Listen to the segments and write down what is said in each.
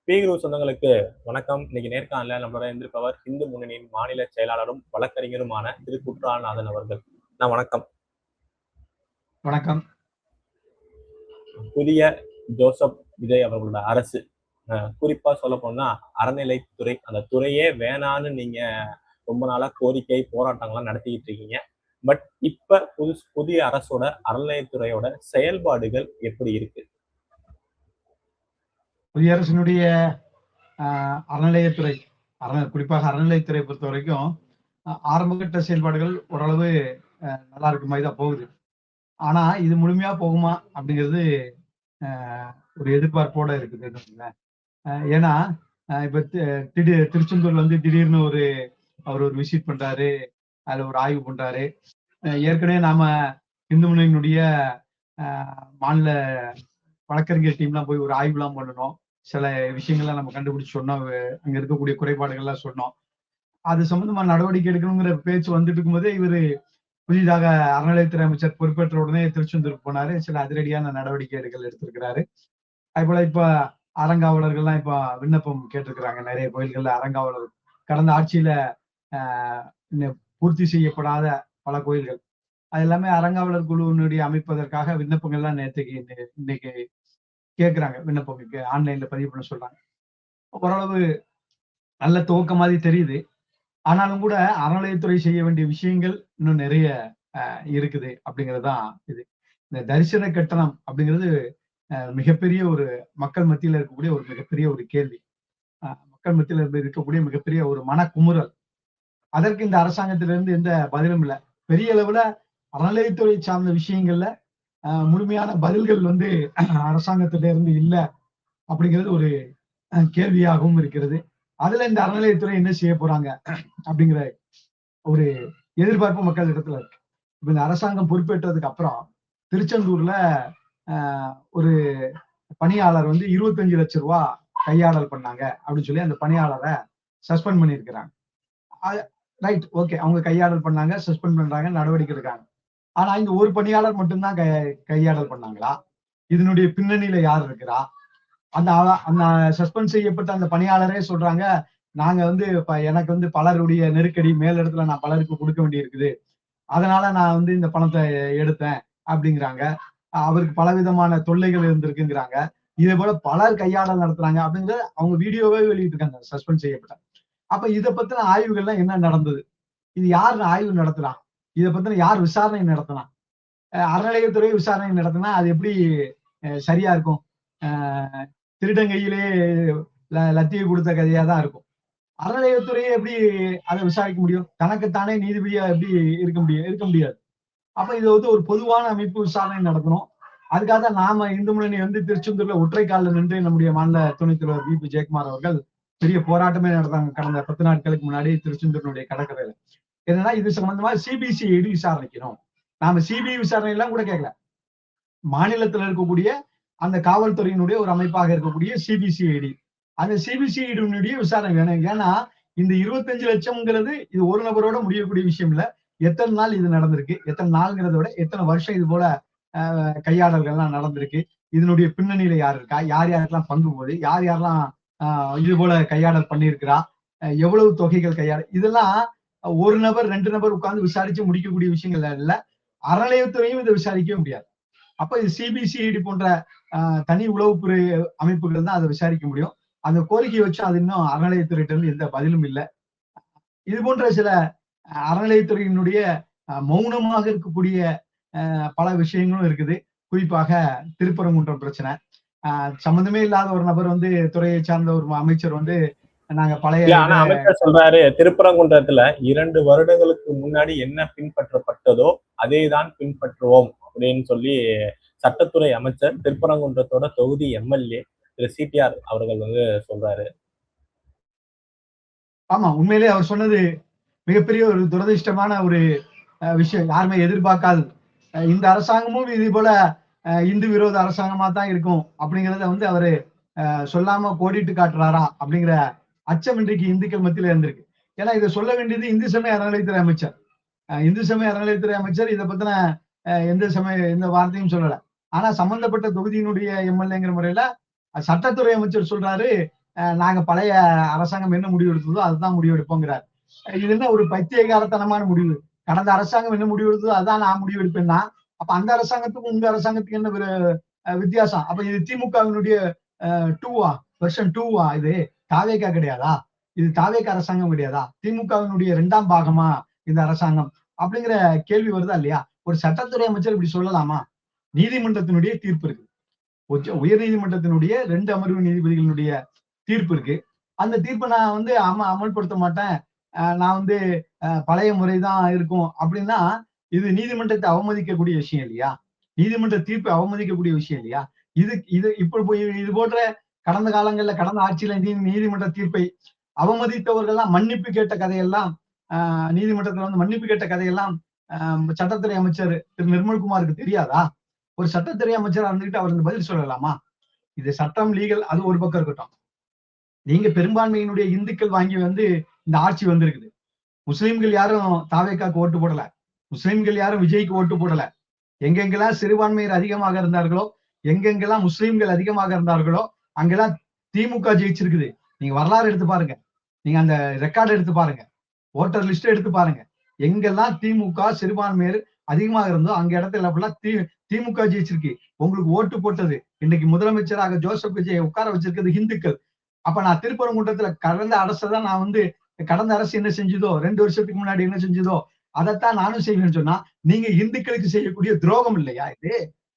பீகுரு சொந்தங்களுக்கு வணக்கம். இன்னைக்கு நேர்காணல நம்மளோட இருந்திருப்பவர் இந்து முன்னணியின் மாநில செயலாளரும் வழக்கறிஞருமான திரு குற்றாலநாதன் அவர்கள். வணக்கம். வணக்கம். புதிய ஜோசப் விஜய் அவர்களோட அரசு, குறிப்பா சொல்ல போனா அறநிலைத்துறை, அந்த துறையே வேணான்னு நீங்க ரொம்ப நாளா கோரிக்கை போராட்டங்கள்லாம் நடத்திக்கிட்டு இருக்கீங்க. பட் இப்ப புதிய அரசோட அறநிலையத்துறையோட செயல்பாடுகள் எப்படி இருக்கு? புதிய அரசினுடைய அறநிலையத்துறை, குறிப்பாக அறநிலையத்துறை பொறுத்த வரைக்கும் ஆரம்பகட்ட செயல்பாடுகள் ஓரளவு நல்லா இருக்க மாதிரி தான் போகுது. ஆனா இது முழுமையா போகுமா அப்படிங்கிறது ஒரு எதிர்பார்ப்போட இருக்குது. ஏன்னா இப்ப திருச்செந்தூர்ல திடீர்னு அவர் ஒரு விசிட் பண்றாரு, அதுல ஒரு ஆய்வு பண்றாரு. ஏற்கனவே நாம இந்து முன்னணியினுடைய மாநில வழக்கறிஞர் டீம்லாம் போய் ஒரு ஆய்வுலாம் பண்ணணும். சில விஷயங்கள்லாம் நம்ம கண்டுபிடிச்சு சொன்னோம், அங்க இருக்கக்கூடிய குறைபாடுகள்லாம் சொன்னோம். அது சம்பந்தமா நடவடிக்கை எடுக்கணுங்கிற பேச்சு வந்துட்டு இருக்கும்போதே இவரு புதிதாக அறநிலையத்துறை அமைச்சர் பொறுப்பேற்ற உடனே திருச்செந்தூருக்கு போனாரு. சில அதிரடியான நடவடிக்கைகள் எடுத்திருக்கிறாரு. அது போல இப்ப அறங்காவலர்கள்லாம் இப்ப விண்ணப்பம் கேட்டிருக்கிறாங்க. நிறைய கோயில்கள்ல அறங்காவலர் கடந்த ஆட்சியில பூர்த்தி செய்யப்படாத பல கோயில்கள், அது எல்லாமே அறங்காவலர் குழுவினுடைய அமைப்பதற்காக விண்ணப்பங்கள்லாம் இன்னைக்கு கேட்கிறாங்க. விண்ணப்பம் ஆன்லைன்ல பதிவு பண்ண சொல்றாங்க. ஓரளவு நல்ல துவக்க மாதிரி தெரியுது. ஆனாலும் கூட அறநிலையத்துறை செய்ய வேண்டிய விஷயங்கள் இன்னும் நிறைய இருக்குது அப்படிங்கிறதுதான் இது. இந்த தரிசன கட்டணம் அப்படிங்கிறது மிகப்பெரிய ஒரு மக்கள் மத்தியில இருக்கக்கூடிய ஒரு மிகப்பெரிய ஒரு கேள்வி. மக்கள் மத்தியில இருக்கக்கூடிய மிகப்பெரிய ஒரு மனக்குமுறல். அதற்கு இந்த அரசாங்கத்திலிருந்து எந்த பதிலும் இல்லை. பெரிய அளவுல அறநிலையத்துறை சார்ந்த விஷயங்கள்ல முழுமையான பதில்கள் அரசாங்கத்தில இருந்து இல்ல அப்படிங்கிறது ஒரு கேள்வியாகவும் இருக்கிறது. அதுல இந்த அறநிலையத்துறை என்ன செய்ய போறாங்க அப்படிங்கிற ஒரு எதிர்பார்ப்பு மக்கள் இடத்துல இருக்கு. இப்ப இந்த அரசாங்கம் பொறுப்பேற்றதுக்கு அப்புறம் திருச்செந்தூர்ல ஒரு பணியாளர் 25 லட்சம் ரூபாய் கையாடல் பண்ணாங்க அப்படின்னு சொல்லி அந்த பணியாளரை சஸ்பெண்ட் பண்ணியிருக்கிறாங்க. ரைட், ஓகே, அவங்க கையாடல் பண்ணாங்க, சஸ்பெண்ட் பண்றாங்க, நடவடிக்கை எடுக்காங்க. ஆனா இந்த ஒரு பணியாளர் மட்டும்தான் கையாடல் பண்ணாங்களா? இதனுடைய பின்னணியில யார் இருக்கிறா? அந்த சஸ்பெண்ட் செய்யப்பட்ட அந்த பணியாளரே சொல்றாங்க, நாங்க எனக்கு பலருடைய நெருக்கடி, மேலிடத்துல நான் பலருக்கு கொடுக்க வேண்டி இருக்குது, அதனால நான் இந்த பணத்தை எடுத்தேன் அப்படிங்கிறாங்க. அவருக்கு பலவிதமான தொல்லைகள் இருந்திருக்குங்கிறாங்க. இதே போல பலர் கையாடல் நடத்துறாங்க அப்படிங்கிறத அவங்க வீடியோவே வெளியிட்டு இருக்காங்க, சஸ்பெண்ட் செய்யப்பட்ட. அப்ப இதை பத்தின ஆய்வுகள்லாம் என்ன நடந்தது? இது யாரு ஆய்வு நடத்துறான்? இதை பத்தின யார் விசாரணை நடத்தினா? அறநிலையத்துறை விசாரணை நடத்தினா அது எப்படி சரியா இருக்கும்? திருடங்கையிலே லத்தியை கொடுத்த கதையா தான் இருக்கும். அறநிலையத்துறையை எப்படி அதை விசாரிக்க முடியும்? தனக்குத்தானே நீதிபதியா எப்படி இருக்க முடியாது. அப்ப இது ஒரு பொதுவான அமைப்பு விசாரணை நடத்தணும். அதுக்காக தான் நாம இந்து முன்னணி திருச்செந்தூர்ல ஒற்றை காலில் நின்று நம்முடைய மாநில துணைத் தலைவர் வி. ஜெயக்குமார் அவர்கள் பெரிய போராட்டமே நடத்தாங்க கடந்த 10 நாட்களுக்கு முன்னாடி திருச்செந்தூருடைய கடற்கரையில. என்னன்னா, இது சம்பந்தமா சிபிசிஐடி விசாரணைக்கணும். நாம சிபிஐ விசாரணை எல்லாம் கூட கேட்கல. மாநிலத்தில் இருக்கக்கூடிய அந்த காவல்துறையினுடைய ஒரு அமைப்பாக இருக்கக்கூடிய சிபிசிஐடி, அந்த சிபிசிஐடியினுடைய விசாரணை வேணும். ஏன்னா இந்த 25 லட்சம்ங்கிறது இது ஒரு நபரோட முடியக்கூடிய விஷயம் இல்ல. எத்தனை நாள் இது நடந்திருக்கு, எத்தனை நாள்ங்கிறத விட எத்தனை வருஷம் இது போல கையாடல்கள்லாம் நடந்திருக்கு, இதனுடைய பின்னணியில யார் இருக்கா, யார் யாருக்கெல்லாம் பங்கு போகுது, யார் யாரெல்லாம் இது போல கையாடல் பண்ணியிருக்கிறா, எவ்வளவு தொகைகள் கையாடல், இதெல்லாம் ஒரு நபர் 2 நபர் உட்கார்ந்து விசாரிச்சு முடிக்கக்கூடிய விஷயங்கள் இல்ல. அறநிலையத்துறையும் இதை விசாரிக்கவே முடியாது. அப்ப இது சிபிசிஐடி போன்ற தனி உளவுத்துறை அமைப்புகள் தான் அதை விசாரிக்க முடியும். அந்த கோரிக்கையை வச்சு அது இன்னும் அறநிலையத்துறையிட்ட இருந்து எந்த பதிலும் இல்லை. இது போன்ற சில அறநிலையத்துறையினுடைய மௌனமாக இருக்கக்கூடிய பல விஷயங்களும் இருக்குது. குறிப்பாக திருப்பரங்குன்றம் பிரச்சனை, சம்பந்தமே இல்லாத ஒரு நபர் துறையை சார்ந்த ஒரு அமைச்சர் நாங்க பழைய அமைச்சர் சொல்றாரு, திருப்பரங்குன்றத்துல 2 வருடங்களுக்கு முன்னாடி என்ன பின்பற்றப்பட்டதோ அதை தான் பின்பற்றுவோம் அப்படின்னு சொல்லி சட்டத்துறை அமைச்சர் திருப்பரங்குன்றத்தோட தொகுதி எம்எல்ஏ திரு சிடிஆர் அவர்கள் சொல்றாரு. ஆமா, உண்மையிலேயே அவர் சொன்னது மிகப்பெரிய ஒரு துரதிருஷ்டமான ஒரு விஷயம். யாருமே எதிர்பார்க்காது. இந்த அரசாங்கமும் இது போல இந்து விரோத அரசாங்கமா தான் இருக்கும் அப்படிங்கிறத அவரு சொல்லாம கோடிட்டு காட்டுறாரா அப்படிங்கிற அச்சம் இன்றைக்கு இந்துக்கள் மத்தியில இருந்திருக்கு. ஏன்னா இதை சொல்ல வேண்டியது இந்து சமய அறநிலையத்துறை அமைச்சர். இந்து சமய அறநிலையத்துறை அமைச்சர் இதை பத்தின எந்த வார்த்தையும் சொல்லல. ஆனா சம்பந்தப்பட்ட தொகுதியினுடைய எம்எல்ஏங்கிற முறையில சட்டத்துறை அமைச்சர் சொல்றாரு, நாங்க பழைய அரசாங்கம் என்ன முடிவு எடுத்ததோ அதுதான் முடிவு எடுப்போங்கிறார். இது என்ன ஒரு பைத்தியகாரத்தனமான முடிவு? கடந்த அரசாங்கம் என்ன முடிவு எடுத்ததோ அதான் நான் முடிவு எடுப்பேன்னா, அப்ப அந்த அரசாங்கத்துக்கும் உங்க அரசாங்கத்துக்கு என்ன வித்தியாசம்? அப்ப இது திமுகவினுடைய டூவா, வெர்ஷன் டூவா? இது தாவேகா கிடையாதா? இது தாவேகா அரசாங்கம் கிடையாதா? திமுகவினுடைய 2ஆம் பாகமா இந்த அரசாங்கம்? அப்படிங்கிற கேள்வி வருதா இல்லையா? ஒரு சட்டத்துறை அமைச்சர் இப்படி சொல்லலாமா? நீதிமன்றத்தினுடைய தீர்ப்பு இருக்கு. உயர் நீதிமன்றத்தினுடைய 2 அமர்வு நீதிபதிகளுடைய தீர்ப்பு இருக்கு. அந்த தீர்ப்பை நான் அமல்படுத்த மாட்டேன். நான் பழைய முறைதான் இருக்கும் அப்படின்னா, இது நீதிமன்றத்தை அவமதிக்கக்கூடிய விஷயம் இல்லையா? நீதிமன்ற தீர்ப்பை அவமதிக்கக்கூடிய விஷயம் இல்லையா? இது இது இப்ப இது போன்ற கடந்த காலங்கள்ல கடந்த ஆட்சியில நீதிமன்ற தீர்ப்பை அவமதித்தவர்கள்லாம் மன்னிப்பு கேட்ட கதையெல்லாம் நீதிமன்றத்துல மன்னிப்பு கேட்ட கதையெல்லாம் சட்டத்துறை அமைச்சர் திரு நிர்மல்குமாருக்கு தெரியாதா? ஒரு சட்டத்துறை அமைச்சர் இருந்துகிட்டு அவர் பதில் சொல்லலாமா? இது சட்டம் லீகல், அது ஒரு பக்கம் இருக்கட்டும். நீங்க பெரும்பான்மையினுடைய இந்துக்கள் வாங்கி இந்த ஆட்சி வந்திருக்குது. முஸ்லிம்கள் யாரும் தாவேக்காக்கு ஓட்டு போடல. முஸ்லிம்கள் யாரும் விஜய்க்கு ஓட்டு போடல. எங்கெங்கெல்லாம் சிறுபான்மையர் அதிகமாக இருந்தார்களோ, எங்கெங்கெல்லாம் முஸ்லிம்கள் அதிகமாக இருந்தார்களோ, அங்கெல்லாம் திமுக ஜெயிச்சிருக்குது. நீங்க வரலாறு எடுத்து பாருங்க. நீங்க அந்த ரெக்கார்டு எடுத்து பாருங்க. ஓட்டர் லிஸ்ட் எடுத்து பாருங்க. எங்கெல்லாம் திமுக சிறுபான்மையர் அதிகமாக இருந்தோ அங்க இடத்துல திமுக ஜெயிச்சிருக்கு. உங்களுக்கு ஓட்டு போட்டது இன்னைக்கு முதலமைச்சராக ஜோசப் விஜய் உட்கார வச்சிருக்கிறது இந்துக்கள். அப்ப நான் திருப்பரங்குன்றத்துல கடந்த அரசு தான் கடந்த அரசு என்ன செஞ்சதோ 2 வருஷத்துக்கு முன்னாடி என்ன செஞ்சதோ அதைத்தான் நானும் செய்வேன்னு சொன்னா, நீங்க இந்துக்களுக்கு செய்யக்கூடிய துரோகம் இல்லையா இது?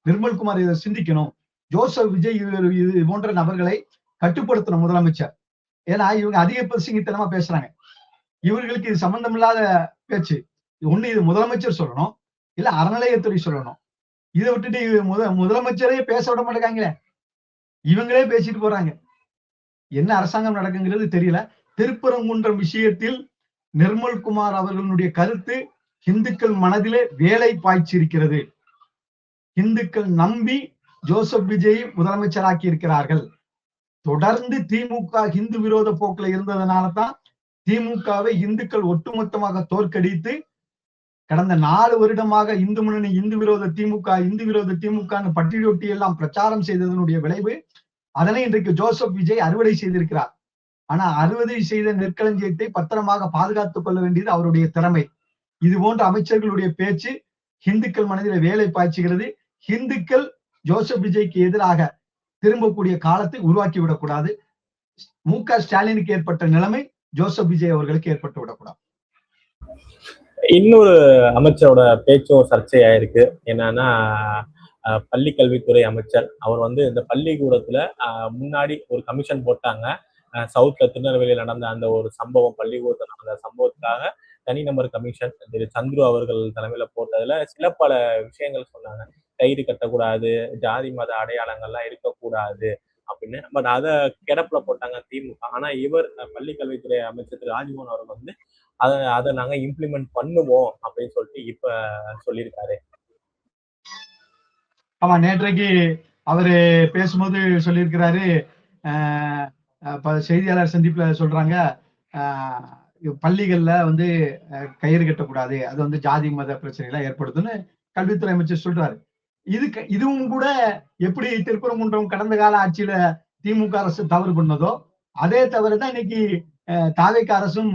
நிர்மல்குமார் இதை சிந்திக்கணும். ஜோசப் விஜய் இது போன்ற நபர்களை கட்டுப்படுத்தணும் முதலமைச்சர். ஏன்னா இவங்க அதிக பிரசங்கித்தனமா பேசுறாங்க. இவர்களுக்கு இது சம்பந்தம் இல்லாத பேச்சு. ஒண்ணு இது முதலமைச்சர் சொல்லணும், இல்ல அறநிலையத்துறை சொல்லணும். இதை விட்டுட்டு முதலமைச்சரே பேச விட மாட்டேங்காங்களே, இவங்களே பேசிட்டு போறாங்க. என்ன அரசாங்கம் நடக்குங்கிறது தெரியல. திருப்பரங்குன்றம் விஷயத்தில் நிர்மல்குமார் அவர்களுடைய கருத்து இந்துக்கள் மனதிலே வேலை பாய்ச்சிருக்கிறது. இந்துக்கள் நம்பி ஜோசப் விஜய் முதலமைச்சராக்கி இருக்கிறார்கள். தொடர்ந்து திமுக இந்து விரோத போக்குல இருந்ததுனாலதான் திமுகவை இந்துக்கள் ஒட்டுமொத்தமாக தோற்கடித்து கடந்த 4 வருடமாக இந்து முன்னணி இந்து விரோத திமுக பட்டியலொட்டி எல்லாம் பிரச்சாரம் செய்ததனுடைய விளைவு. அதனை இன்றைக்கு ஜோசப் விஜய் அறுவடை செய்திருக்கிறார். ஆனா அறுவடை செய்த நெற்களஞ்சியத்தை பத்திரமாக பாதுகாத்துக் கொள்ள வேண்டியது அவருடைய திறமை. இது போன்ற அமைச்சர்களுடைய பேச்சு இந்துக்கள் மனதில் வேலை பாய்ச்சுகிறது. இந்துக்கள் ஜோசப் விஜய்க்கு எதிராக திரும்பக்கூடிய காலத்தை உருவாக்கி விடக்கூடாது. மு.க. ஸ்டாலினுக்கு ஏற்பட்ட நிலைமை ஜோசப் விஜய் அவர்களுக்கு ஏற்பட்டு விடக்கூடாது. இன்னொரு அமைச்சரோட பேச்சும் சர்ச்சையாயிருக்கு. என்னன்னா, பள்ளிக்கல்வித்துறை அமைச்சர் அவர் இந்த பள்ளிக்கூடத்துல முன்னாடி ஒரு கமிஷன் போட்டாங்க. சவுத்ல திருநெல்வேலியில் நடந்த அந்த ஒரு சம்பவம், பள்ளிக்கூடத்தில் நடந்த சம்பவத்துக்காக தனிநபர் கமிஷன் திரு சந்துரு அவர்கள் தலைமையில போட்டதுல பல விஷயங்கள் சொன்னாங்க. கயிறு கட்டக்கூடாது, ஜாதி மத அடையாளங்கள்லாம் இருக்கக்கூடாது அப்படின்னு. பட் அதை கிடப்புல போட்டாங்க திமுக. ஆனா இவர் பள்ளிக்கல்வித்துறை அமைச்சர் திரு ராஜ்மோகன் அவர்கள் அதை நாங்க இம்ப்ளிமெண்ட் பண்ணுவோம் அப்படின்னு சொல்லிட்டு இப்ப சொல்லியிருக்காரு. ஆமா, நேற்றைக்கு அவரு பேசும்போது சொல்லியிருக்கிறாரு. செய்தியாளர் சந்திப்புல சொல்றாங்க, பள்ளிகள்ல கயிறு கட்டக்கூடாது, அது ஜாதி மத பிரச்சனைகளை ஏற்படுத்துன்னு கல்வித்துறை அமைச்சர் சொல்றாரு. இதுவும் கூட எப்படி திருப்பரங்குன்றம் கடந்த கால ஆட்சியில திமுக அரசு தவறு பண்ணதோ அதே தவறுதான் இன்னைக்கு தாவேக அரசும்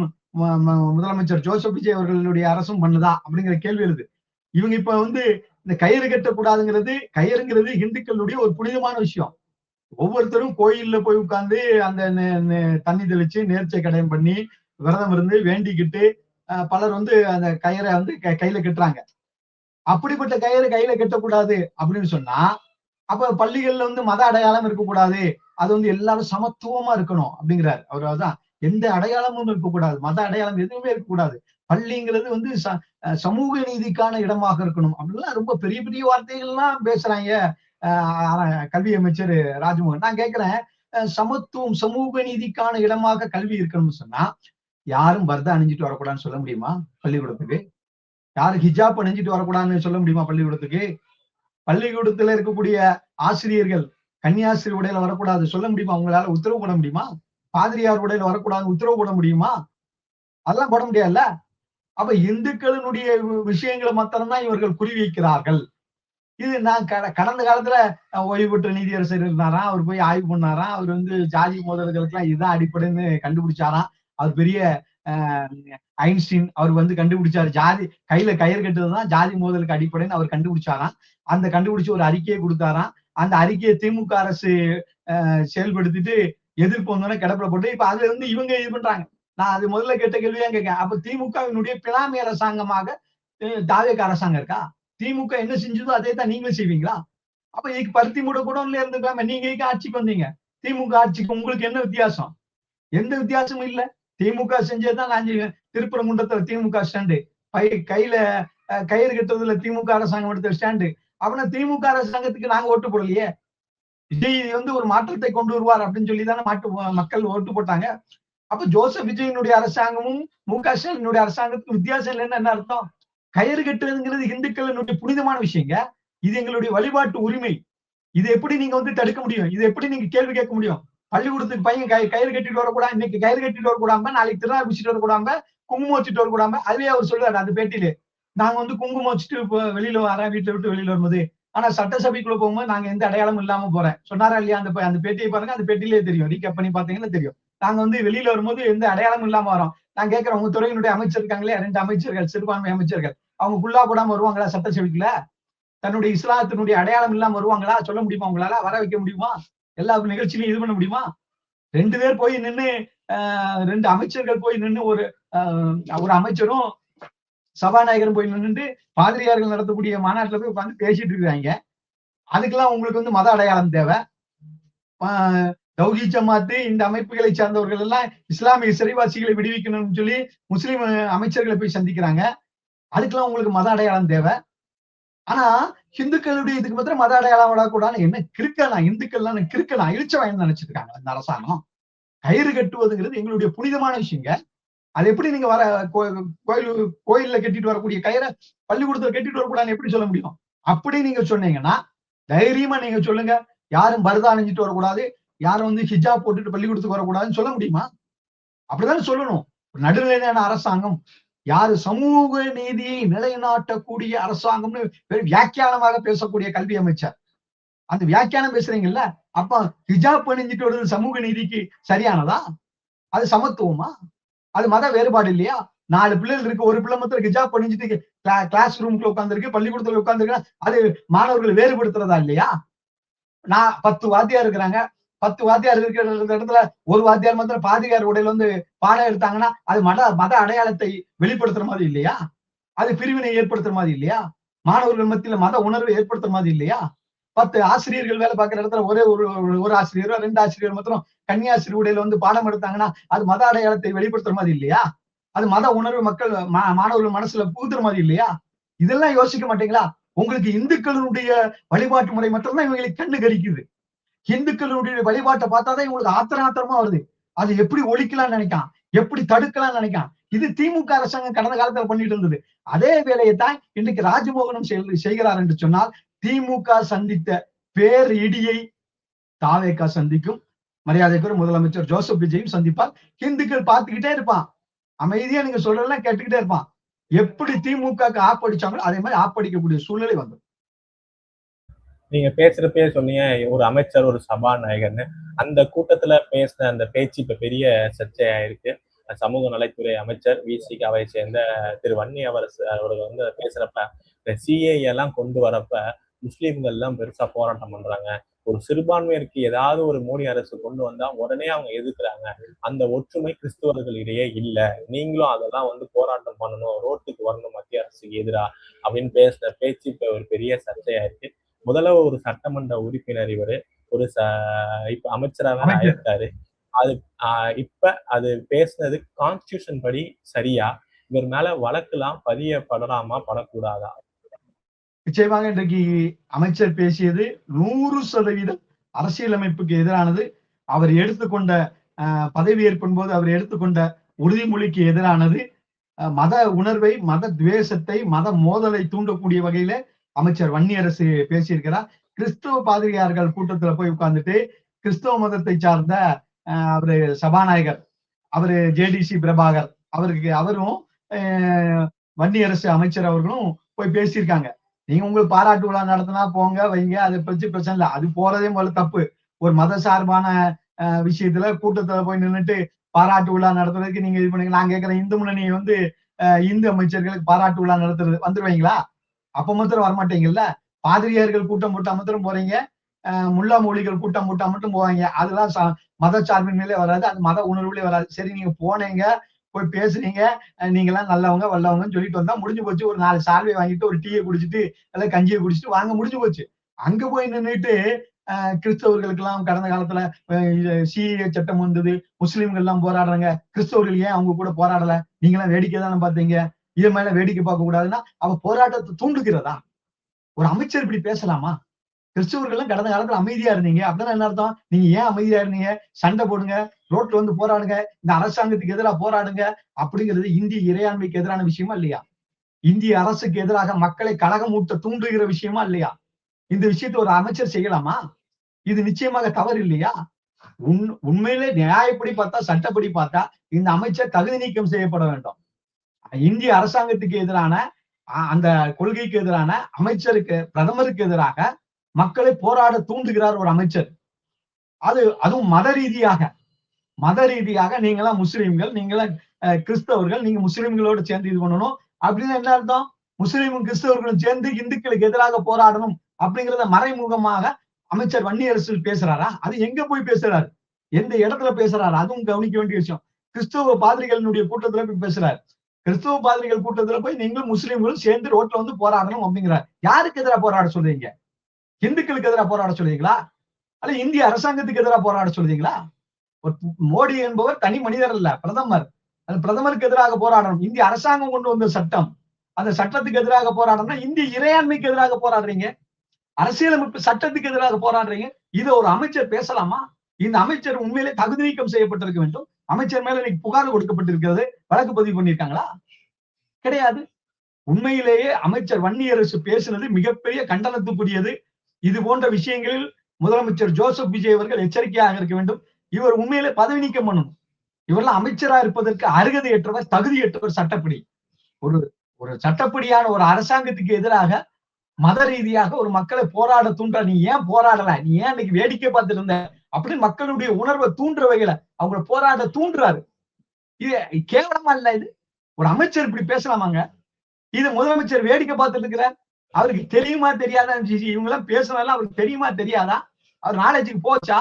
முதலமைச்சர் ஜோசப் விஜய் அவர்களுடைய அரசும் பண்ணுதா அப்படிங்கிற கேள்வி எழுது. இவங்க இப்ப இந்த கயிறு கட்டக்கூடாதுங்கிறது, கயிறுங்கிறது இந்துக்களுடைய ஒரு புனிதமான விஷயம். ஒவ்வொருத்தரும் கோயில்ல போய் உட்கார்ந்து அந்த தண்ணி தெளிச்சு நேர்ச்சை கடையம் பண்ணி விரதம் இருந்து வேண்டிக்கிட்டு பலர் அந்த கயிறை கையில கட்டுறாங்க. அப்படிப்பட்ட கயிறு கையில கட்டக்கூடாது அப்படின்னு சொன்னா, அப்ப பள்ளிகள்ல மத அடையாளம் இருக்கக்கூடாது, அது எல்லாரும் சமத்துவமா இருக்கணும் அப்படிங்கிறாரு. அவர் அதான், எந்த அடையாளமும் இருக்கக்கூடாது, மத அடையாளம் எதுவுமே இருக்கக்கூடாது, பள்ளிங்கிறது சமூக நீதிக்கான இடமாக இருக்கணும் அப்படின்லாம் ரொம்ப பெரிய பெரிய வார்த்தைகள்லாம் பேசுறாங்க கல்வி அமைச்சர் ராஜ்மோகன். நான் கேட்கிறேன், சமத்துவம் சமூக நீதிக்கான இடமாக கல்வி இருக்கணும்னு சொன்னா யாரும் பர்தா அணிஞ்சிட்டு வரக்கூடாதுன்னு சொல்ல முடியுமா? பள்ளிக்கூடத்துக்கு யாரும் ஹிஜாப் அணிஞ்சிட்டு வரக்கூடாதுன்னு சொல்ல முடியுமா? பள்ளிக்கூடத்துக்கு பள்ளிக்கூடத்துல இருக்கக்கூடிய ஆசிரியர்கள் கன்னியாஸ்திரி உடையில வரக்கூடாது சொல்ல முடியுமா? அவங்களால உத்தரவு போட முடியுமா? பாதிரியார் உடையில வரக்கூடாதுன்னு உத்தரவு போட முடியுமா? அதெல்லாம் போட முடியாதுல்ல. அப்ப இந்துக்களினுடைய விஷயங்களை மாத்திரம்தான் இவர்கள் குறி வைக்கிறார்கள். இது நான் கடந்த காலத்துல ஓய்வு பெற்ற நீதியரசர் இருந்தாராம், அவர் போய் ஆய்வு பண்ணாராம், அவர் வந்து ஜாதி மோதல்களுக்கெல்லாம் இதுதான் அடிப்படைன்னு கண்டுபிடிச்சாராம். அவர் பெரிய ஐன்ஸ்டீன் அவர் வந்து கண்டுபிடிச்சாரு. ஜாதி கையில கயிறு கட்டுறதுதான் ஜாதி மோதலுக்கு அடிப்படைன்னு அவர் கண்டுபிடிச்சாராம். அந்த கண்டுபிடிச்சு ஒரு அறிக்கையை கொடுத்தாராம். அந்த அறிக்கையை திமுக அரசு செயல்படுத்திட்டு எதிர்ப்பு வந்தோடனே கிடப்பில போட்டு இப்ப அதுல இருந்து இவங்க இது பண்றாங்க. நான் அது முதல்ல கேட்ட கேள்வியா கேட்க, அப்ப திமுகவினுடைய பினாமி அரசாங்கமாக தாவேக அரசாங்கம் இருக்கா? திமுக என்ன செஞ்சதோ அதே தான் நீங்களும் செய்வீங்களா? அப்ப இதுக்கு பருத்தி மூட குடோன்ல இருந்துக்கலாம. நீங்க ஆட்சிக்கு வந்தீங்க, திமுக ஆட்சிக்கு உங்களுக்கு என்ன வித்தியாசம்? எந்த வித்தியாசமும் இல்ல. திமுக செஞ்சதுதான் நான் செய்வேன். திருப்பரங்குன்றத்துல திமுக ஸ்டாண்டு, கையில கயிறு கட்டுறதுல திமுக அரசாங்கம் எடுத்த ஸ்டாண்டு. அப்படின்னா திமுக அரசாங்கத்துக்கு நாங்க ஓட்டு போடலையே. விஜய் வந்து ஒரு மாற்றத்தை கொண்டு வருவார் அப்படின்னு சொல்லி தானே மக்கள் ஓட்டு போட்டாங்க. அப்ப ஜோசப் விஜயனுடைய அரசாங்கமும் மு.க. ஸ்டாலினுடைய அரசாங்கத்துக்கு வித்தியாசம் இல்லைன்னு என்ன அர்த்தம்? கயிறு கட்டுறதுங்கிறது இந்துக்களினுடைய புனிதமான விஷயங்க. இது எங்களுடைய வழிபாட்டு உரிமை. இது எப்படி நீங்க வந்து தடுக்க முடியும்? இது எப்படி நீங்க கேள்வி கேட்க முடியும்? பள்ளிக்கூடத்துக்கு பையன் கயிறு கட்டிட்டு வரக்கூடாது, இன்னைக்கு கயிறு கட்டிட்டு வரக்கூடாம, நாளைக்கு திருநாள் பிடிச்சிட்டு வரக்கூடாம, குங்குமம் வச்சுட்டு வரக்கூடாம. அதுவே அவர் சொல்றாரு அந்த பேட்டியிலே, நாங்க வந்து குங்குமம் வச்சுட்டு வெளியில வரேன், வீட்டை விட்டு வெளியில வரும்போது. ஆனா சட்டசபைக்குள்ள போகும்போது நாங்க எந்த அடையாளமும் இல்லாம போறேன் சொன்னாரா இல்லையா? அந்த பேட்டியை பாருங்க, அந்த பேட்டியிலே தெரியும். ரீகேப் பண்ணி பாத்தீங்கன்னா தெரியும். நாங்க வந்து வெளியில வரும்போது எந்த அடையாளமும் இல்லாம வரோம். நான் கேட்கிறேன், உங்க துறையினுடைய அமைச்சர் இருக்காங்களே 2 அமைச்சர்கள், சிறுபான்மை அமைச்சர்கள், அவங்க குல்லா போடாம வருவாங்களா சட்டசபைக்குள்ள? தன்னுடைய இஸ்லாத்தினுடைய அடையாளம் இல்லாம வருவாங்களா? சொல்ல முடியுமா உங்களால? வர வைக்க முடியுமா? எல்லா நிகழ்ச்சியிலும் இது பண்ண முடியுமா? 2 பேர் போய் நின்று 2 அமைச்சர்கள் போய் நின்று ஒரு அமைச்சரும் சபாநாயகரும் போய் நின்று பாதிரியார்கள் நடத்தக்கூடிய மாநாட்டுல போய் உட்காந்து பேசிட்டு இருக்காங்க. அதுக்கெல்லாம் உங்களுக்கு வந்து மத அடையாளம் தேவை. தௌஹீத் ஜமாத்து இந்த அமைப்புகளை சார்ந்தவர்கள் எல்லாம் இஸ்லாமிய சிறைவாசிகளை விடுவிக்கணும்னு சொல்லி முஸ்லிம் அமைச்சர்களை போய் சந்திக்கிறாங்க. அதுக்கெல்லாம் உங்களுக்கு மத அடையாளம் தேவை. ஆனா இந்துக்களுடைய இதுக்கு மாத்திரம் மத அடையாளம் விடக்கூடாதுன்னு என்ன கிறுக்கனா? இந்துக்கள்லாம் கிறுக்கனா இழிச்சவன் நினைச்சிட்டு இருக்காங்க இந்த அரசாங்கம். கயிறு கட்டுவதுங்கிறது எங்களுடைய புனிதமான விஷயங்க. அது எப்படி நீங்க கோயில்ல கட்டிட்டு வரக்கூடிய கயிறை பள்ளிக்கூடத்துல கட்டிட்டு வரக்கூடாதுன்னு எப்படி சொல்ல முடியும்? அப்படி நீங்க சொன்னீங்கன்னா தைரியமா நீங்க சொல்லுங்க, யாரும் பரதா அணிஞ்சிட்டு வரக்கூடாது, யாரும் வந்து ஹிஜாப் போட்டுட்டு பள்ளிக்கூடத்துக்கு வரக்கூடாதுன்னு சொல்ல முடியுமா? அப்படித்தானே சொல்லணும். நடுநிலையான அரசாங்கம், யாரு சமூக நீதியை நிலைநாட்டக்கூடிய அரசாங்கம்னு வியாக்கியானமாக பேசக்கூடிய கல்வி அமைச்சர். அந்த வியாக்கியானம் பேசுறீங்கல்ல, அப்ப ஹிஜாப் அணிஞ்சிட்டு வருது சமூக நீதிக்கு சரியானதா? அது சமத்துவமா? அது மத வேறுபாடு இல்லையா? 4 பிள்ளைகள் இருக்கு, ஒரு பிள்ளை மாத்திரம் ஹிஜாப் அணிஞ்சிட்டு கிளாஸ் ரூம்குள்ள உட்கார்ந்துருக்கு, பள்ளிக்கூடத்துல உட்கார்ந்துருக்கு, அது மாணவர்களை வேறுபடுத்துறதா இல்லையா? 10 வாத்தியார் இருக்கிறாங்க, 10 வாத்தியார் இருக்கிற இடத்துல ஒரு வாத்தியார் மாத்திரம் பாதிரியார் உடையில வந்து பாடம் எடுத்தாங்கன்னா அது மத அடையாளத்தை வெளிப்படுத்துற மாதிரி இல்லையா? அது பிரிவினை ஏற்படுத்துற மாதிரி இல்லையா? மாணவர்கள் மத்தியில மத உணர்வை ஏற்படுத்துற மாதிரி இல்லையா? 10 ஆசிரியர்கள் வேலை பார்க்கிற இடத்துல ஒரே ஒரு ஆசிரியரோ 2 ஆசிரியர் மாத்திரம் கன்னியாஸ்திரி உடையில வந்து பாடம் எடுத்தாங்கன்னா அது மத அடையாளத்தை வெளிப்படுத்துற மாதிரி இல்லையா? அது மத உணர்வு மக்கள் மாணவர்கள் மனசுல புகுத்துற மாதிரி இல்லையா? இதெல்லாம் யோசிக்க மாட்டீங்களா? உங்களுக்கு இந்துக்களுடைய வழிபாட்டு முறை மட்டும்தான் இவங்களுக்கு கண்ணு கரிக்குது. இந்துக்களுடைய வழிபாட்டை பார்த்தாதான் இவங்களுக்கு ஆத்திரமா வருது. அது எப்படி ஒழிக்கலாம்னு நினைக்கான், எப்படி தடுக்கலாம்னு நினைக்கான். இது திமுக அரசாங்கம் கடந்த காலத்துல பண்ணிட்டு இருந்தது. அதே வேலையைத்தான் இன்னைக்கு ராஜமோகனும் செய்கிறார் என்று சொன்னால், திமுக சந்தித்த பேர் இடியை தாவேகா சந்திக்கும். மரியாதைக்குரிய முதலமைச்சர் ஜோசப் விஜயும் சந்திப்பார். இந்துக்கள் பார்த்துக்கிட்டே இருப்பான். அமைதியா நீங்க சொல்றதெல்லாம் கேட்டுக்கிட்டே இருப்பான். எப்படி திமுக ஆப்படிச்சாங்களோ அதே மாதிரி ஆப்படிக்கக்கூடிய சூழ்நிலை வந்துடும். நீங்க பேசுறப்பே சொன்னீங்க ஒரு அமைச்சர் ஒரு சபாநாயகர்னு. அந்த கூட்டத்துல பேசின அந்த பேச்சு இப்ப பெரிய சர்ச்சையாயிருக்கு. சமூக நலத்துறை அமைச்சர் விசிகாவை சேர்ந்த திரு வன்னியரசு அவர்கள் வந்து பேசுறப்ப இந்த சிஏஏ எல்லாம் கொண்டு வரப்ப முஸ்லீம்கள் எல்லாம் பெருசா போராட்டம் பண்றாங்க. ஒரு சிறுபான்மையருக்கு ஏதாவது ஒரு மோடி அரசு கொண்டு வந்தா உடனே அவங்க எதிர்க்கிறாங்க. அந்த ஒற்றுமை கிறிஸ்துவர்களிடையே இல்ல. நீங்களும் அதெல்லாம் வந்து போராட்டம் பண்ணணும், ரோட்டுக்கு வரணும் மத்திய அரசுக்கு எதிரா அப்படின்னு பேசின பேச்சு இப்ப ஒரு பெரிய சர்ச்சையாயிருக்கு. முதல்ல ஒரு சட்டமன்ற உறுப்பினர் இவரு, ஒரு இப்ப அமைச்சராக ஆயிருக்காரு. அது இப்ப அது பேசுனது கான்ஸ்டிடியூஷன் படி சரியா? இவர் மேல வழக்கெல்லாம் பதியப்படலாமா, படக்கூடாதா? நிச்சயமாக இன்றைக்கு அமைச்சர் பேசியது 100% அரசியலமைப்புக்கு எதிரானது. அவர் எடுத்துக்கொண்ட பதவியேற்பின் போது அவர் எடுத்துக்கொண்ட உறுதிமொழிக்கு எதிரானது. மத உணர்வை, மத துவேஷத்தை, மத மோதலை தூண்டக்கூடிய வகையில அமைச்சர் வன்னியரசு பேசியிருக்கிறார். கிறிஸ்துவ பாதிரியார்கள் கூட்டத்துல போய் உட்கார்ந்துட்டு கிறிஸ்தவ மதத்தை சார்ந்த அவரு சபாநாயகர், அவரு ஜேடிசி பிரபாகர் அவரும் வன்னியரசு அமைச்சர் அவர்களும் போய் பேசியிருக்காங்க. நீங்க உங்களுக்கு பாராட்டு விழா நடத்தினா போங்க வைங்க, அதை பற்றி பிரச்சனை இல்லை. அது போறதே முதல்ல தப்பு. ஒரு மத சார்பான விஷயத்துல கூட்டத்துல போய் நின்றுட்டு பாராட்டு விழா நடத்துறதுக்கு நீங்க இது பண்ணுங்க. நான் கேட்கிறேன், இந்து முன்னணி வந்து இந்து அமைச்சர்களுக்கு பாராட்டு விழா நடத்துறது வந்துருவீங்களா? அப்ப மாத்திரம் வரமாட்டீங்கல்ல. பாதிரியார்கள் கூட்டம் போட்டா மாத்திரம் போறீங்க, முல்லா மௌலிகள் கூட்டம் போட்டா மட்டும் போவாங்க. அதெல்லாம் மத சார்பின்மையிலே வராது, அது மத உணர்வுலயே வராது. சரி, நீங்க போனீங்க, போய் பேசுனீங்க, நீங்க எல்லாம் நல்லவங்க வல்லவங்கன்னு சொல்லிட்டு வந்தா முடிஞ்சு போச்சு. ஒரு 4 சால்வை வாங்கிட்டு ஒரு டீயை குடிச்சிட்டு அல்ல கஞ்சியை குடிச்சிட்டு வாங்க, முடிஞ்சு போச்சு. அங்க போய் நின்றுட்டு கிறிஸ்தவர்களுக்கு எல்லாம் கடந்த காலத்துல சிஏ சட்டம் வந்தது, முஸ்லிம்கள் எல்லாம் போராடுறாங்க, கிறிஸ்தவர்கள் ஏன் அவங்க கூட போராடல, நீங்க எல்லாம் வேடிக்கை தானே பாத்தீங்க, இது மேல வேடிக்கை பார்க்க கூடாதுன்னா அவ போராட்டத்தை தூண்டுகிறதா? ஒரு அமைச்சர் இப்படி பேசலாமா? கிறிஸ்தவர்கள் எல்லாம் கடந்த காலத்துல அமைதியா இருந்தீங்க அப்படின்னா என்ன அர்த்தம்? நீங்க ஏன் அமைதியா இருந்தீங்க? சண்டை போடுங்க, ரோட்ல வந்து போராடுங்க, இந்த அரசாங்கத்துக்கு எதிராக போராடுங்க அப்படிங்கிறது இந்திய இறையாண்மைக்கு எதிரான விஷயமா இல்லையா? இந்திய அரசுக்கு எதிராக மக்களை கலகமூட்ட தூண்டுகிற விஷயமா இல்லையா? இந்த விஷயத்தை ஒரு அமைச்சர் செய்யலாமா? இது நிச்சயமாக தவறு இல்லையா? உண்மையிலே நியாயப்படி பார்த்தா, சட்டப்படி பார்த்தா இந்த அமைச்சர் தகுதி நீக்கம் செய்யப்பட வேண்டும். இந்திய அரசாங்கத்துக்கு எதிரான அந்த கொள்கைக்கு எதிரான அமைச்சருக்கு, பிரதமருக்கு எதிராக மக்களை போராட தூண்டுகிறார் ஒரு அமைச்சர். அதுவும் மத ரீதியாக நீங்களாம் முஸ்லிம்கள், நீங்களாம் கிறிஸ்தவர்கள், நீங்க முஸ்லிம்களோடு சேர்ந்து இது பண்ணணும் அப்படின்னு என்ன அர்த்தம்? முஸ்லிமும் கிறிஸ்தவர்களும் சேர்ந்து இந்துக்களுக்கு எதிராக போராடணும் அப்படிங்கிறத மறைமுகமாக அமைச்சர் வன்னியரசு பேசுறாரா? அது எங்க போய் பேசுறாரு? எந்த இடத்துல பேசுறாரு? அதுவும் கவனிக்க வேண்டிய விஷயம். கிறிஸ்தவ பாதிரிகளினுடைய கூட்டத்துல போய் பேசுறாரு. கிறிஸ்தவ பாதிரிகள் கூட்டத்துல போய் நீங்களும் முஸ்லிம்களும் சேர்ந்து ரோட்ல வந்து போராடணும் அப்படிங்கிறார். யாருக்கு எதிராக போராட சொல்றீங்க? இந்துக்களுக்கு எதிராக போராட சொல்றீங்களா? அல்ல இந்திய அரசாங்கத்துக்கு எதிராக போராட சொல்றீங்களா? மோடி என்பவர் தனி மனிதர் அல்ல, பிரதமர். அந்த பிரதமருக்கு எதிராக போராடணும். இந்திய அரசாங்கம் கொண்டு வந்த சட்டம், அந்த சட்டத்துக்கு எதிராக போராடணும்னா இந்திய இறையாண்மைக்கு எதிராக போராடுறீங்க, அரசியலமைப்பு சட்டத்துக்கு எதிராக போராடுறீங்க. இதை ஒரு அமைச்சர் பேசலாமா? இந்த அமைச்சர் உண்மையிலே தகுதி நீக்கம் செய்யப்பட்டிருக்க வேண்டும். அமைச்சர் மேல இன்னைக்கு புகார் கொடுக்கப்பட்டிருக்கிறது, வழக்கு பதிவு பண்ணியிருக்காங்களா? கிடையாது. உண்மையிலேயே அமைச்சர் வன்னியரசு பேசினது மிகப்பெரிய கண்டனத்துக்குரியது. இது போன்ற விஷயங்களில் முதலமைச்சர் ஜோசப் விஜய் அவர்கள் எச்சரிக்கையாக இருக்க வேண்டும். இவர் உண்மையிலே பதவி நீக்கம் பண்ணணும். இவரெல்லாம் அமைச்சரா இருப்பதற்கு அருகதையற்றவர், தகுதியற்றவர் சட்டப்படி. ஒரு ஒரு சட்டப்படியான ஒரு அரசாங்கத்துக்கு எதிராக மத ரீதியாக ஒரு மக்களை போராட தூண்ட, நீ ஏன் போராடல, நீ ஏன் இன்னைக்கு வேடிக்கை பார்த்துட்டு இருந்த அப்படின்னு மக்களுடைய உணர்வை தூண்டுற வகையில அவங்கள போராட தூண்டுறாரு. இது கேவலமா இல்ல? இது ஒரு அமைச்சர் இப்படி பேசலாமாங்க? இது முதலமைச்சர் வேடிக்கை பார்த்துட்டு இருக்கிறார். அவருக்கு தெரியுமா தெரியாதா? இவங்க எல்லாம் பேசுனதெல்லாம் அவருக்கு தெரியுமா தெரியாதா? அவர் நாலேஜுக்கு போச்சா?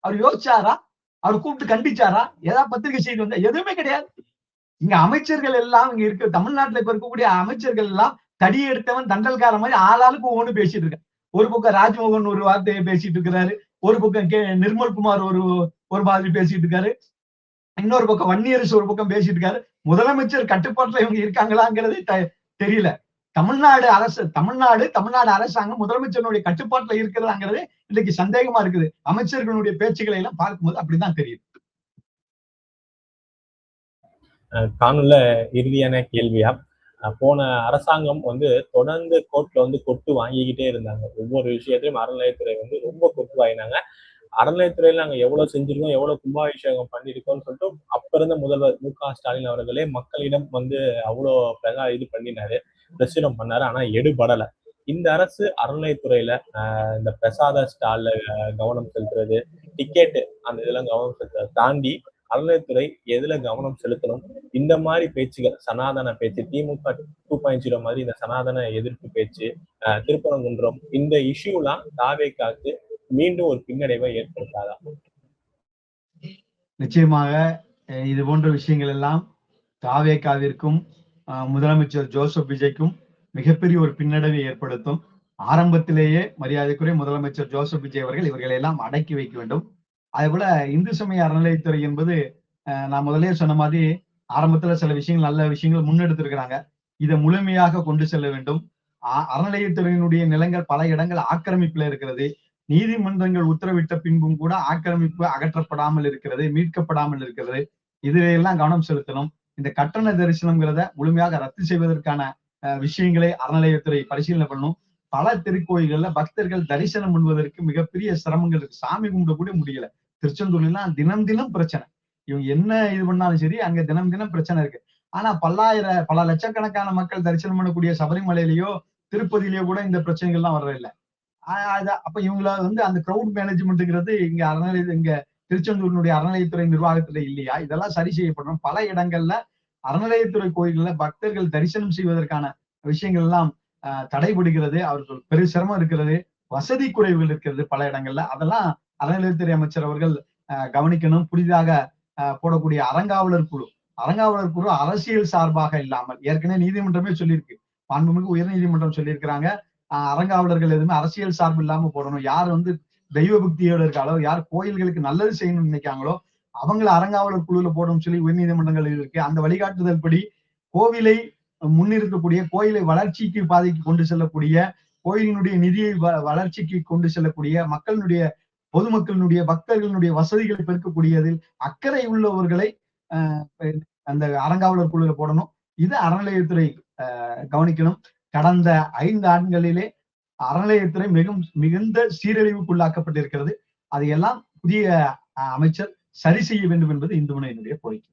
அவர் யோசிச்சாரா? அவர் கூப்பிட்டு கண்டிச்சாரா? ஏதாவது பத்திரிகை செய்தி வந்தா? எதுவுமே கிடையாது. இங்க அமைச்சர்கள் எல்லாம் இங்க இருக்க தமிழ்நாட்டுல இப்ப இருக்கக்கூடிய அமைச்சர்கள் எல்லாம் தடி எடுத்தவன் தண்டல்கார மாதிரி ஆளாளுக்கு ஒவ்வொன்னு பேசிட்டு இருக்க. ஒரு பக்கம் ராஜ்மோகன் ஒரு வார்த்தையை பேசிட்டு இருக்கிறாரு, ஒரு பக்கம் நிர்மல்குமார் ஒரு மாதிரி பேசிட்டு இருக்காரு, இன்னொரு பக்கம் வன்னியரசு ஒரு பக்கம் பேசிட்டு இருக்காரு. முதலமைச்சர் கட்டுப்பாட்டுல இவங்க இருக்காங்களாங்கிறது தெரியல. தமிழ்நாடு அரசாங்கம் முதலமைச்சருடைய கட்டுப்பாட்டுல இருக்கிறதாங்கிறது இன்னைக்கு சந்தேகமா இருக்குது. அமைச்சர்களுடைய பேச்சுக்களை எல்லாம் பார்க்கும்போது அப்படிதான் தெரியுது. காணொல இறுதியான கேள்வியா, போன அரசாங்கம் வந்து தொடர்ந்து கோர்ட்ல வந்து கொட்டு வாங்கிக்கிட்டே இருந்தாங்க. ஒவ்வொரு விஷயத்திலும் அறநிலையத்துறை வந்து ரொம்ப கொட்டு வாங்கினாங்க. அறநிலையத்துறையில நாங்க எவ்வளவு செஞ்சிருக்கோம், எவ்வளவு கும்பாபிஷேகம் பண்ணிருக்கோம்னு சொல்லிட்டு அப்ப இருந்த முதல்வர் மு.க. ஸ்டாலின் அவர்களே மக்களிடம் வந்து அவ்வளோ இது பண்ணினாரு, பிரசுரம் பண்ணாரு. ஆனா எடுபடல. இந்த அரசு அறநிலையத்துறையில இந்த பிரசாத ஸ்டால்ல கவனம் செலுத்துறது, டிக்கெட் அந்த இதெல்லாம் கவனம் செலுத்துறதை தாண்டி அறநிலையத்துறை எதுல கவனம் செலுத்தணும்? இந்த மாதிரி பேச்சுகள், சனாதன பேச்சு, திமுக 2.0 மாதிரி இந்த சனாதன எதிர்ப்பு பேச்சு, திருப்பரங்குன்றம், இந்த இஷ்யூலாம் தாவேக்காக்கு மீண்டும் ஒரு பின்னடைவை ஏற்படுத்தாதா? நிச்சயமாக இது போன்ற விஷயங்கள் எல்லாம் தாவேக்காவிற்கும் முதலமைச்சர் ஜோசப் விஜய்க்கும் மிகப்பெரிய ஒரு பின்னடைவை ஏற்படுத்தும். ஆரம்பத்திலேயே மரியாதைக்குரிய முதலமைச்சர் ஜோசப் விஜய் அவர்கள் இவர்களை எல்லாம் அடக்கி வைக்க வேண்டும். அதே போல இந்து சமய அறநிலையத்துறை என்பது நான் முதலே சொன்ன மாதிரி ஆரம்பத்துல சில விஷயங்கள், நல்ல விஷயங்கள் முன்னெடுத்திருக்கிறாங்க. இதை முழுமையாக கொண்டு செல்ல வேண்டும். அறநிலையத்துறையினுடைய நிலங்கள் பல இடங்கள் ஆக்கிரமிப்புல இருக்கிறது. நீதிமன்றங்கள் உத்தரவிட்ட பின்பும் கூட ஆக்கிரமிப்பு அகற்றப்படாமல் இருக்கிறது, மீட்கப்படாமல் இருக்கிறது. இதிலெல்லாம் கவனம் செலுத்தணும். இந்த கட்டண தரிசனம்ங்கிறத முழுமையாக ரத்து செய்வதற்கான விஷயங்களை அறநிலையத்துறை பரிசீலனை பண்ணணும். பல திருக்கோயில்கள்ல பக்தர்கள் தரிசனம் பண்ணுவதற்கு மிகப்பெரிய சிரமங்கள் இருக்கு. சாமி கும்பிட கூட முடியல. திருச்செந்தூர்லாம் தினம் தினம் பிரச்சனை. இவங்க என்ன இது பண்ணாலும் சரி, அங்க தினம் தினம் பிரச்சனை இருக்கு. ஆனா பல லட்சக்கணக்கான மக்கள் தரிசனம் பண்ணக்கூடிய சபரிமலையிலயோ திருப்பதியிலேயே கூட இந்த பிரச்சனைகள்லாம் வர்றதில்லை. அப்ப இவங்கள அந்த கிரவுட் மேனேஜ்மெண்ட்ங்கிறது இங்க திருச்செந்தூரினுடைய அறநிலையத்துறை நிர்வாகத்துல இல்லையா? இதெல்லாம் சரி செய்யப்படணும். பல இடங்கள்ல அறநிலையத்துறை கோயில்கள்ல பக்தர்கள் தரிசனம் செய்வதற்கான விஷயங்கள் எல்லாம் தடைபடுகிறது. அவர்கள் பெரு சிரமம் இருக்கிறது, வசதி குறைவுகள் இருக்கிறது பல இடங்கள்ல. அதெல்லாம் அறநிலையத்துறை அமைச்சர் அவர்கள் கவனிக்கணும். புதிதாக போடக்கூடிய அறங்காவலர் குழு அரசியல் சார்பாக இல்லாமல், ஏற்கனவே நீதிமன்றமே சொல்லியிருக்கு, மாண்புமிகு உயர் நீதிமன்றம் சொல்லியிருக்கிறாங்க, அறங்காவலர்கள் எதுவுமே அரசியல் சார்பு இல்லாம போடணும். யார் தெய்வ பக்தியோட இருக்காளோ, யார் கோயில்களுக்கு நல்லது செய்யணும்னு நினைக்காங்களோ அவங்களை அறங்காவலர் குழுல போடணும்னு சொல்லி உயர் நீதிமன்றங்கள் இருக்கு. அந்த வழிகாட்டுதல் படி கோவிலை முன்னிறுத்தக்கூடிய, கோயிலை வளர்ச்சிக்கு பாதைக்கு கொண்டு செல்லக்கூடிய, கோயிலினுடைய நிதியை வளர்ச்சிக்கு கொண்டு செல்லக்கூடிய, பொதுமக்களினுடைய பக்தர்களுடைய வசதிகளை பெருக்கக்கூடியதில் அக்கறை உள்ளவர்களை அந்த அறங்காவலர் குழுல போடணும். இது அறநிலையத்துறை கவனிக்கணும். கடந்த 5 ஆண்டுகளிலே அறநிலையத்துறை மிகுந்த சீரழிவுக்குள்ளாக்கப்பட்டிருக்கிறது. அதையெல்லாம் புதிய அமைச்சர் சரி செய்ய வேண்டும் என்பது இந்து முன்னணியினுடைய கோரிக்கை.